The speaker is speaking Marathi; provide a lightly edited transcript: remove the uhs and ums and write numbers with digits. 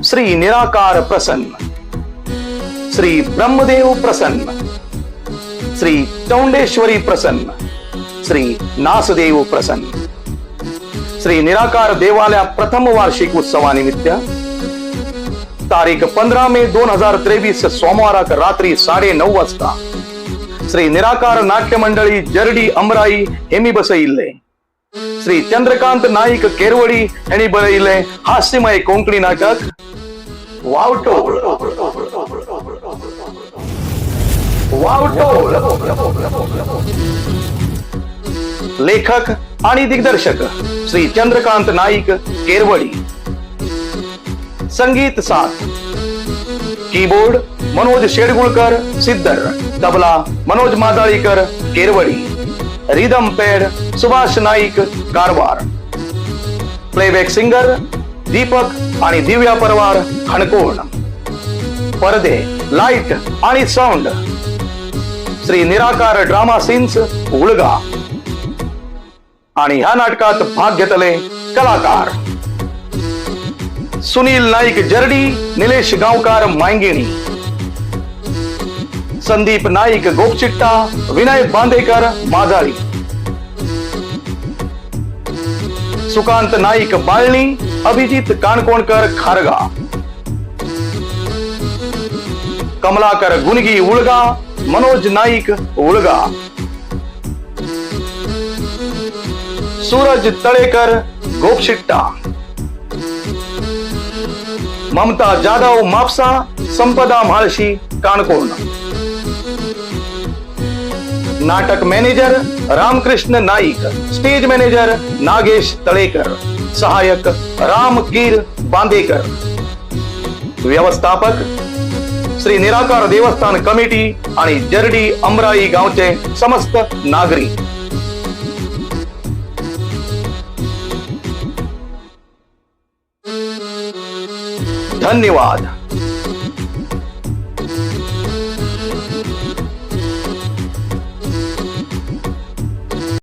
श्री निराकार प्रसन्न, श्री ब्रह्मदेव प्रसन्न, श्री चौंडेश्वरी प्रसन्न, श्री नासदेव प्रसन्न. श्री निराकार देवालय प्रथम वार्षिक उत्सवानिमित्त तारीख 15 मे 2023 सोमवाराक रात्री 9:30 वाजता श्री निराकार नाट्य मंडळी जर्डी अमराई हेमी बसइले. श्री चंद्रकांत नाईक केरवडी यांनी बरइले हास्यमय कोंकणी नाटक वावटोळ. वावटोळ लेखक आणि दिग्दर्शक श्री चंद्रकांत नाईक केरवडी. संगीत साथ keyboard Manoj Shedgulkar Siddhar, tabla Manoj Madalikar Kerwadi, rhythm pad Subhash Naik Karwar, playback singer Deepak आणि दिव्या परवार हणकोण, पडदे लाईट आणि साऊंड श्री निराकार ड्रामा सीन्स उळगा. आणि ह्या नाटकात भाग घेतले कलाकार सुनील नाईक जर्डी, निलेश गावकार मांगिणी, संदीप नाईक गोपचिट्टा, विनय बांदेकर माजाळी, सुकांत नाईक बाळणी, अभिजित काणकोणकर खारगा, कमलाकर गुणगी उळगा, मनोज नाईक उळगा, सूरज तळेकर गोपशिट्टा, ममता जाधव मापसा, संपदा म्हाळशी काणकोण. नाटक manager Ramkrishna Naik, stage manager Nagesh Talekar, सहायक रामकीर बांदेकर. व्यवस्थापक श्री निराकार देवस्थान कमिटी आणि जर्डी अमराई गावचे समस्त नागरिक. धन्यवाद.